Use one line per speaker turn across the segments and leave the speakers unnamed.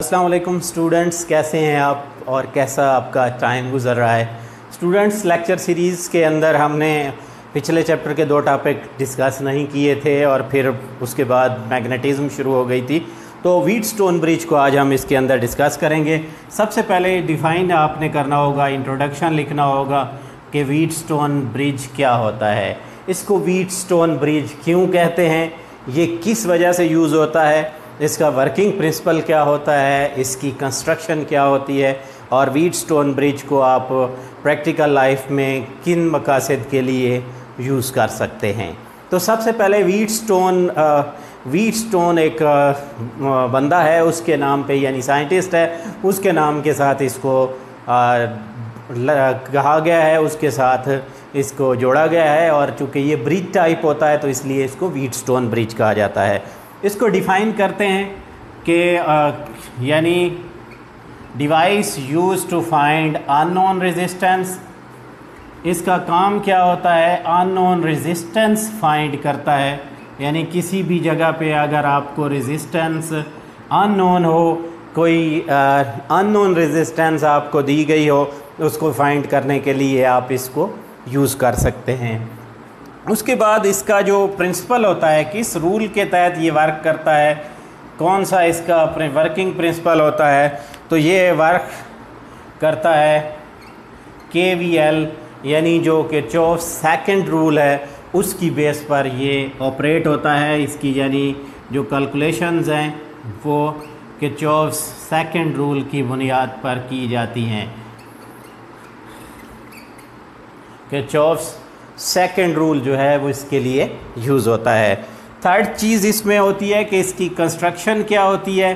अस्सलाम वालेकुम स्टूडेंट्स, कैसे हैं आप और कैसा आपका टाइम गुजर रहा है। स्टूडेंट्स, लेक्चर सीरीज़ के अंदर हमने पिछले चैप्टर के 2 टॉपिक डिस्कस नहीं किए थे और फिर उसके बाद मैग्नेटिज्म शुरू हो गई थी। तो व्हीटस्टोन ब्रिज को आज हम इसके अंदर डिस्कस करेंगे। सबसे पहले डिफ़ाइन आपने करना होगा, इंट्रोडक्शन लिखना होगा कि व्हीटस्टोन ब्रिज क्या होता है, इसको व्हीटस्टोन ब्रिज क्यों कहते हैं, ये किस वजह से यूज़ होता है, इसका वर्किंग प्रिंसिपल क्या होता है, इसकी कंस्ट्रक्शन क्या होती है और व्हीटस्टोन ब्रिज को आप प्रैक्टिकल लाइफ में किन मकासद के लिए यूज़ कर सकते हैं। तो सबसे पहले व्हीटस्टोन एक बंदा है, उसके नाम पे यानी साइंटिस्ट है, उसके नाम के साथ इसको कहा गया है, उसके साथ इसको जोड़ा गया है और चूँकि ये ब्रिज टाइप होता है तो इसलिए इसको व्हीटस्टोन ब्रिज कहा जाता है। इसको डिफ़ाइन करते हैं कि यानी device use to find unknown resistance. इसका काम क्या होता है, अननोन रेजिस्टेंस फाइंड करता है, यानी किसी भी जगह पे अगर आपको रेजिस्टेंस अननोन हो, कोई अननोन रेजिस्टेंस आपको दी गई हो, उसको फाइंड करने के लिए आप इसको यूज़ कर सकते हैं। उसके बाद इसका जो प्रिंसिपल होता है, किस रूल के तहत ये वर्क करता है, कौन सा इसका अपने वर्किंग प्रिंसिपल होता है, तो ये वर्क करता है KVL यानी जो किरचॉफ सेकंड रूल है उसकी बेस पर ये ऑपरेट होता है। इसकी यानी जो कैलकुलेशंस हैं वो किरचॉफ सेकंड रूल की बुनियाद पर की जाती हैं। किरचॉफ सेकंड रूल जो है वो इसके लिए यूज़ होता है। थर्ड चीज़ इसमें होती है कि इसकी कंस्ट्रक्शन क्या होती है,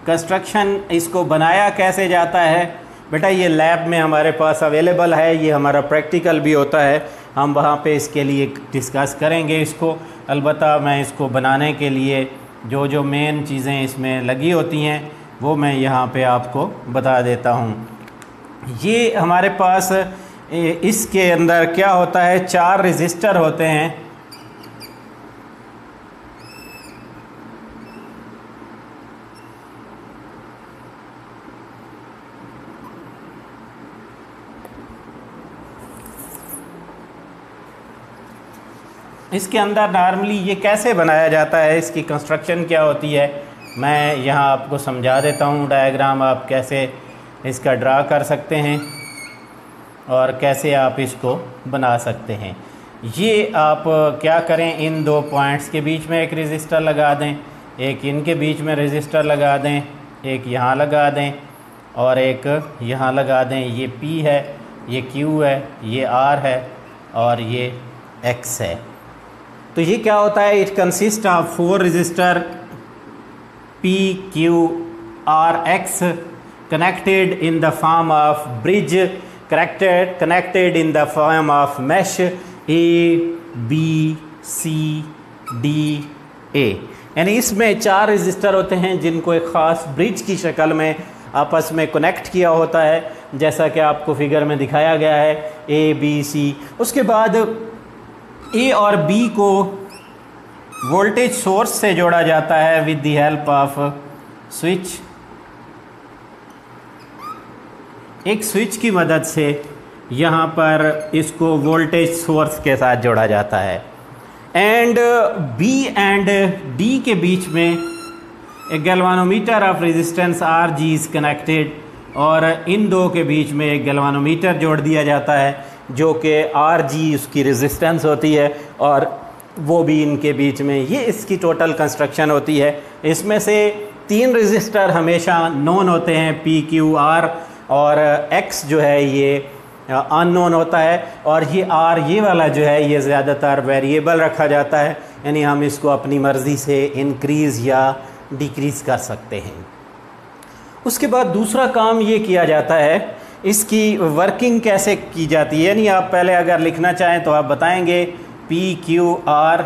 कंस्ट्रक्शन इसको बनाया कैसे जाता है। बेटा ये लैब में हमारे पास अवेलेबल है, ये हमारा प्रैक्टिकल भी होता है, हम वहाँ पे इसके लिए डिस्कस करेंगे इसको। अलबत्ता मैं इसको बनाने के लिए जो जो मेन चीज़ें इसमें लगी होती हैं वो मैं यहाँ पे आपको बता देता हूँ। ये हमारे पास इसके अंदर क्या होता है, 4 रजिस्टर होते हैं। इसके अंदर नॉर्मली ये कैसे बनाया जाता है, इसकी कंस्ट्रक्शन क्या होती है, मैं यहाँ आपको समझा देता हूँ। डायग्राम आप कैसे इसका ड्रा कर सकते हैं और कैसे आप इसको बना सकते हैं। ये आप क्या करें, इन 2 पॉइंट्स के बीच में एक रजिस्टर लगा दें, एक इनके बीच में रजिस्टर लगा दें, एक यहाँ लगा दें और एक यहाँ लगा दें। ये P है, ये Q है, ये R है और ये X है। तो ये क्या होता है, it consist of 4 resistor P, Q, R, X connected in the form of bridge, connected in the form of mesh A, B, C, D, A। यानी इसमें 4 रजिस्टर होते हैं जिनको एक ख़ास ब्रिज की शक्ल में आपस में कनेक्ट किया होता है, जैसा कि आपको फिगर में दिखाया गया है A, B, C। उसके बाद A और B को वोल्टेज सोर्स से जोड़ा जाता है with the help off switch. एक स्विच की मदद से यहाँ पर इसको वोल्टेज सोर्स के साथ जोड़ा जाता है। एंड B एंड D के बीच में एक galvanometer of resistance RG is connected और इन 2 के बीच में एक गैल्वानोमीटर जोड़ दिया जाता है जो कि RG उसकी रेजिस्टेंस होती है और वो भी इनके बीच में। ये इसकी टोटल कंस्ट्रक्शन होती है। इसमें से 3 रजिस्टर हमेशा नोन होते हैं, P, Q, R, और X जो है ये अननोन होता है और ये R ये वाला जो है ये ज़्यादातर वेरिएबल रखा जाता है, यानी हम इसको अपनी मर्ज़ी से इंक्रीज़ या डिक्रीज़ कर सकते हैं। उसके बाद दूसरा काम ये किया जाता है, इसकी वर्किंग कैसे की जाती है, यानी आप पहले अगर लिखना चाहें तो आप बताएंगे P, Q, R,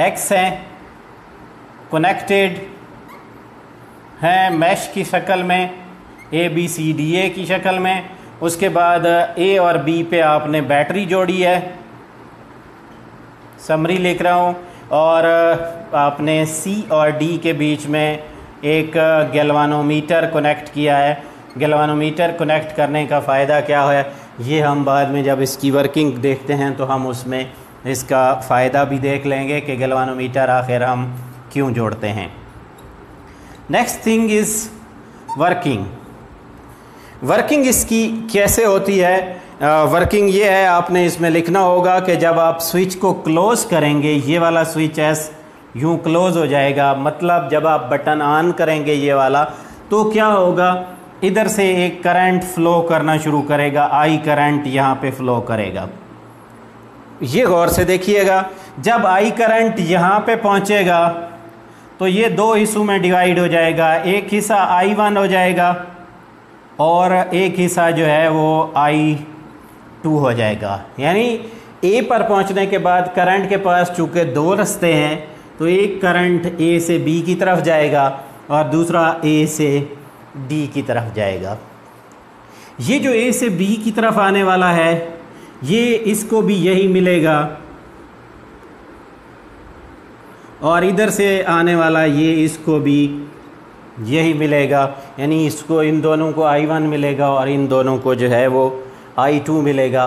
X हैं, कनेक्टेड हैं मैश की शक्ल में, A, B, C, D, A की शक्ल में। उसके बाद A और B पे आपने बैटरी जोड़ी है, समरी लिख रहा हूँ, और आपने C और D के बीच में एक गैल्वानोमीटर कनेक्ट किया है। गैल्वानोमीटर कनेक्ट करने का फ़ायदा क्या है, ये हम बाद में जब इसकी वर्किंग देखते हैं तो हम उसमें इसका फ़ायदा भी देख लेंगे कि गैल्वानोमीटर आखिर हम क्यों जोड़ते हैं। Next thing is working. Working इसकी कैसे होती है? वर्किंग ये है, आपने इसमें लिखना होगा कि जब आप स्विच को क्लोज़ करेंगे, ये वाला स्विच एस यूँ क्लोज़ हो जाएगा, मतलब जब आप बटन ऑन करेंगे ये वाला, तो क्या होगा, इधर से एक करंट फ़्लो करना शुरू करेगा, आई करंट यहाँ पे फ़्लो करेगा। ये गौर से देखिएगा, जब आई करंट यहाँ पे पहुँचेगा तो ये दो हिस्सों में डिवाइड हो जाएगा। एक हिस्सा I1 हो जाएगा और एक हिस्सा जो है वो I2 हो जाएगा। यानी ए पर पहुंचने के बाद करंट के पास चूँकि दो रास्ते हैं, तो एक करंट ए से बी की तरफ जाएगा और दूसरा ए से डी की तरफ जाएगा। ये जो ए से बी की तरफ आने वाला है, ये इसको भी यही मिलेगा, और इधर से आने वाला ये इसको भी यही मिलेगा। यानी इसको, इन दोनों को I1 मिलेगा और इन दोनों को जो है वो I2 मिलेगा।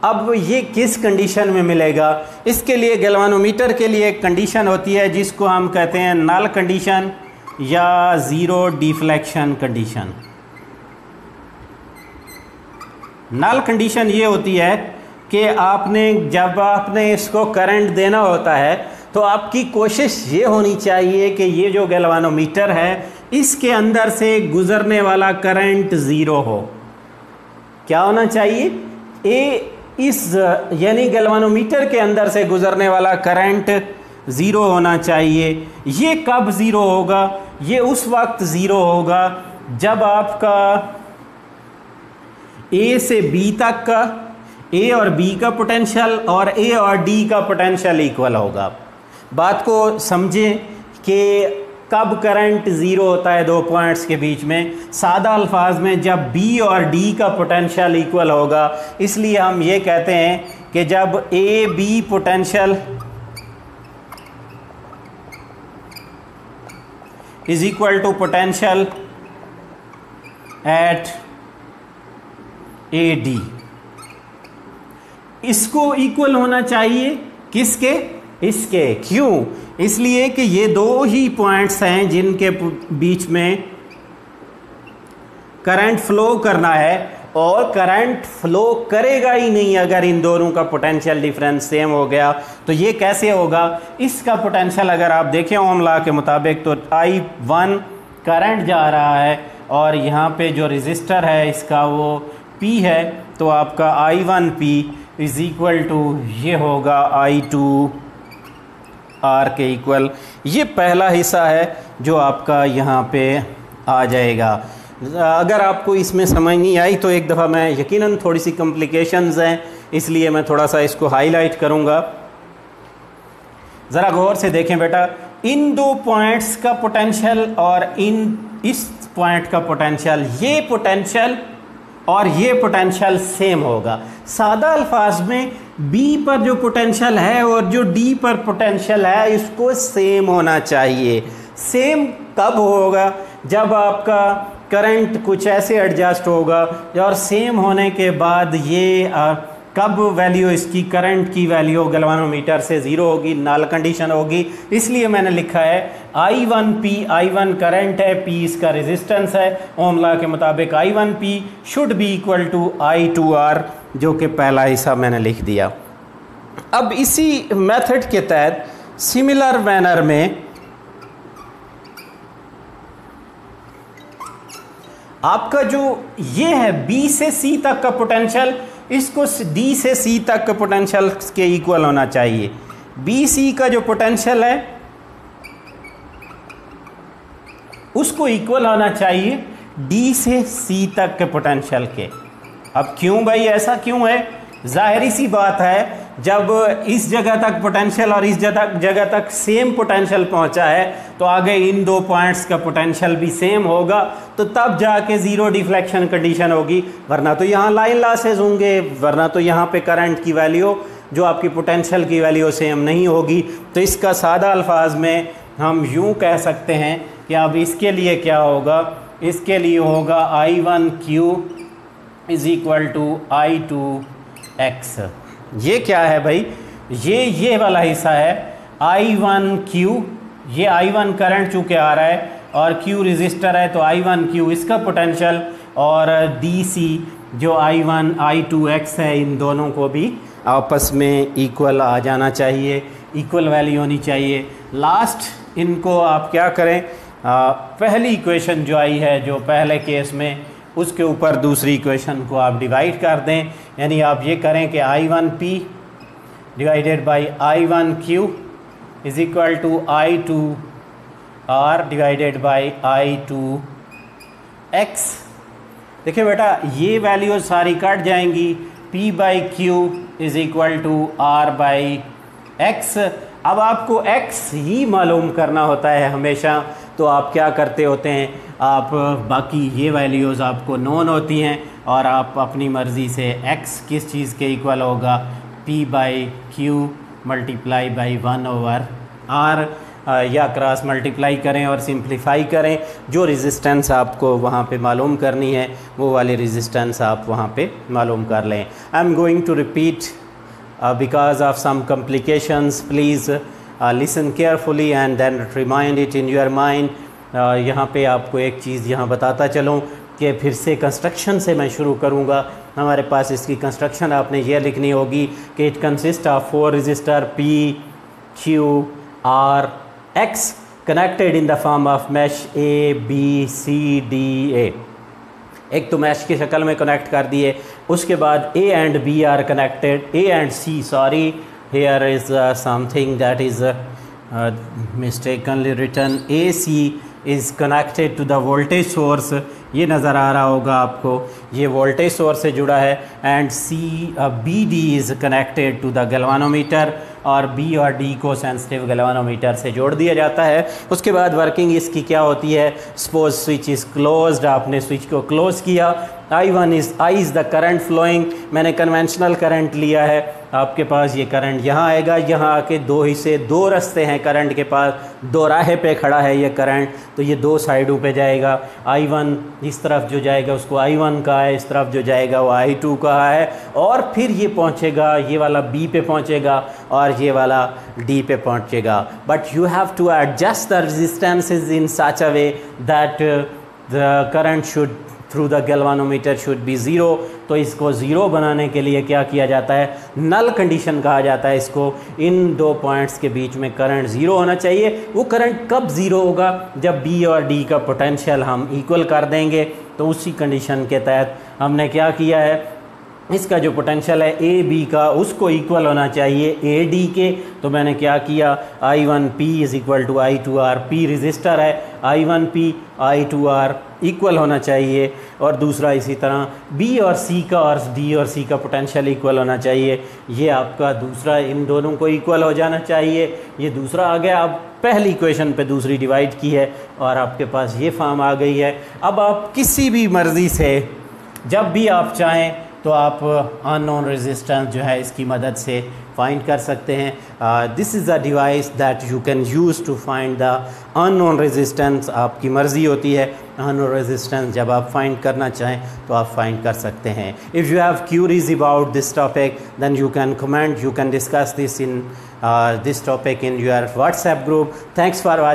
अब ये किस कंडीशन में मिलेगा? इसके लिए गैल्वानोमीटर के लिए एक कंडीशन होती है जिसको हम कहते हैं नल कंडीशन या zero deflection condition. Null condition ये होती है कि जब आपने इसको करंट देना होता है तो आपकी कोशिश ये होनी चाहिए कि ये जो गैल्वानोमीटर है इसके अंदर से गुज़रने वाला करंट ज़ीरो हो। क्या होना चाहिए? यानी गैल्वानोमीटर के अंदर से गुज़रने वाला करंट ज़ीरो होना चाहिए। ये कब ज़ीरो होगा? ये उस वक्त ज़ीरो होगा जब आपका ए से बी तक का, ए और बी का पोटेंशियल और ए और डी का पोटेंशियल इक्वल होगा। बात को समझें कि कब करंट ज़ीरो होता है दो पॉइंट्स के बीच में। सादा अल्फाज में जब बी और डी का पोटेंशियल इक्वल होगा। इसलिए हम ये कहते हैं कि जब A B potential is equal to potential at A D, इसको इक्वल होना चाहिए किसके? इसके। क्यों? इसलिए कि ये दो ही पॉइंट्स हैं जिनके बीच में करंट फ्लो करना है, और करंट फ्लो करेगा ही नहीं अगर इन दोनों का पोटेंशियल डिफरेंस सेम हो गया। तो ये कैसे होगा? इसका पोटेंशियल अगर आप देखें ओम लॉ के मुताबिक तो I1 करंट जा रहा है और यहाँ पे जो रेजिस्टर है इसका वो P है, तो आपका I1P इज़ इक्वल टू ये होगा I2 R के इक्वल। ये पहला हिस्सा है जो आपका यहाँ पे आ जाएगा। अगर आपको इसमें समझ नहीं आई तो एक दफ़ा, मैं यकीनन थोड़ी सी कॉम्प्लिकेशंस हैं इसलिए मैं थोड़ा सा इसको हाईलाइट करूँगा। ज़रा गौर से देखें बेटा, इन दो पॉइंट्स का पोटेंशियल और इस पॉइंट का पोटेंशियल, ये पोटेंशियल और ये पोटेंशियल सेम होगा। सादा अल्फाज में B पर जो पोटेंशियल है और जो D पर पोटेंशियल है इसको सेम होना चाहिए। सेम कब होगा? जब आपका करंट कुछ ऐसे एडजस्ट होगा, और सेम होने के बाद ये कब वैल्यू इसकी करंट की वैल्यू गैल्वानोमीटर से ज़ीरो होगी, नल कंडीशन होगी। इसलिए मैंने लिखा है I1P, I1 करंट है, P इसका रेजिस्टेंस है। ओम लॉ के मुताबिक I1P should be equal to I2R, जो कि पहला हिस्सा मैंने लिख दिया। अब इसी मेथड के तहत सिमिलर मैनर में आपका जो ये है B से C तक का पोटेंशियल, इसको D से C तक का पोटेंशियल के इक्वल होना चाहिए। BC का जो पोटेंशियल है उसको इक्वल होना चाहिए D से C तक के पोटेंशियल के। अब क्यों भाई, ऐसा क्यों है? जाहिर सी बात है, जब इस जगह तक पोटेंशियल और इस जगह तक सेम पोटेंशियल पहुंचा है तो आगे इन दो पॉइंट्स का पोटेंशियल भी सेम होगा, तो तब जाके ज़ीरो डिफ्लेक्शन कंडीशन होगी। वरना तो यहाँ लाइन लॉसेज होंगे, वरना तो यहाँ पे करंट की वैल्यू जो आपकी पोटेंशियल की वैल्यू सेम नहीं होगी। तो इसका सादा अल्फाज में हम यूँ कह सकते हैं कि अब इसके लिए क्या होगा, इसके लिए होगा I1Q is equal to I2X। ये क्या है भाई, ये वाला हिस्सा है I1Q, ये I1 करंट चूँकि आ रहा है और Q रजिस्टर है तो I1Q इसका पोटेंशियल, और DC जो I1 I2X है, इन दोनों को भी आपस में इक्वल आ जाना चाहिए, इक्वल वैल्यू होनी चाहिए। लास्ट इनको आप क्या करें, पहली इक्वेशन जो आई है जो पहले केस में, उसके ऊपर दूसरी इक्वेशन को आप डिवाइड कर दें। यानी आप ये करें कि I1P divided by I1Q is equal to I2R divided by I2X। देखिए बेटा, ये वैल्यूज सारी कट जाएंगी, P by Q is equal to R by X। अब आपको X ही मालूम करना होता है हमेशा, तो आप क्या करते होते हैं, आप बाकी ये वैल्यूज़ आपको नोन होती हैं और आप अपनी मर्ज़ी से X किस चीज़ के इक्वल होगा, P by Q multiply by 1/R, या क्रॉस मल्टीप्लाई करें और सिंप्लीफाई करें। जो रेजिस्टेंस आपको वहाँ पे मालूम करनी है वो वाली रेजिस्टेंस आप वहाँ पे मालूम कर लें। I am going to repeat because of some complications, please listen carefully and then remind it in your mind। यहाँ पे आपको एक चीज़ यहाँ बताता चलूँ कि फिर से कंस्ट्रक्शन से मैं शुरू करूँगा। हमारे पास इसकी कंस्ट्रक्शन आपने ये लिखनी होगी कि it consist of 4 resistor P, Q, R, X connected in the form of mesh A, B, C, D, A। एक तो मैश की शक्ल में कनेक्ट कर दिए, उसके बाद A and B are connected, A and C, sorry here is something that is mistakenly written, AC is connected to the voltage source, ये नज़र आ रहा होगा आपको, ये वोल्टेज सोर्स से जुड़ा है। And BD is connected to the galvanometer, और B और D को सेंसिटिव गैल्वानोमीटर से जोड़ दिया जाता है। उसके बाद वर्किंग इसकी क्या होती है, सपोज स्विच इज़ क्लोज्ड, आपने स्विच को क्लोज़ किया, I is the current flowing, मैंने कन्वेंशनल करंट लिया है, आपके पास ये करंट यहाँ आएगा, यहाँ आके दो हिस्से, दो रास्ते हैं करंट के पास, दो राहे पे खड़ा है ये करंट, तो ये दो साइडों पे जाएगा। I1 इस तरफ जो जाएगा उसको I1 कहा है, इस तरफ जो जाएगा वो I2 कहा है, और फिर ये पहुँचेगा, ये वाला B पे पहुँचेगा और ये वाला D पे पहुँचेगा। But you have to adjust the resistances in such a way that the current should through the galvanometer should be zero. तो इसको ज़ीरो बनाने के लिए क्या किया जाता है, नल कंडीशन कहा जाता है इसको। इन दो पॉइंट्स के बीच में करंट ज़ीरो होना चाहिए। वो करंट कब ज़ीरो होगा, जब B और D का पोटेंशियल हम इक्वल कर देंगे। तो उसी कंडीशन के तहत हमने क्या किया है, इसका जो पोटेंशियल है AB का उसको इक्वल होना चाहिए AD के। तो मैंने क्या किया, I1P is equal to I2R, P resistor है, I1P I2R इक्वल होना चाहिए। और दूसरा इसी तरह B और C का और D और C का पोटेंशियल इक्वल होना चाहिए। ये आपका दूसरा, इन दोनों को इक्वल हो जाना चाहिए। ये दूसरा आ गया। अब पहली इक्वेशन पे दूसरी डिवाइड की है और आपके पास ये फॉर्म आ गई है। अब आप किसी भी मर्ज़ी से जब भी आप चाहें तो आप अननोन रेजिस्टेंस जो है इसकी मदद से फाइंड कर सकते हैं। This is a device that you can use to find the unknown resistance. आपकी मर्ज़ी होती है अननोन रेजिस्टेंस जब आप फाइंड करना चाहें तो आप फाइंड कर सकते हैं। If you have queries about this topic then you can comment, you can discuss this in this topic in your WhatsApp group. Thanks for watching.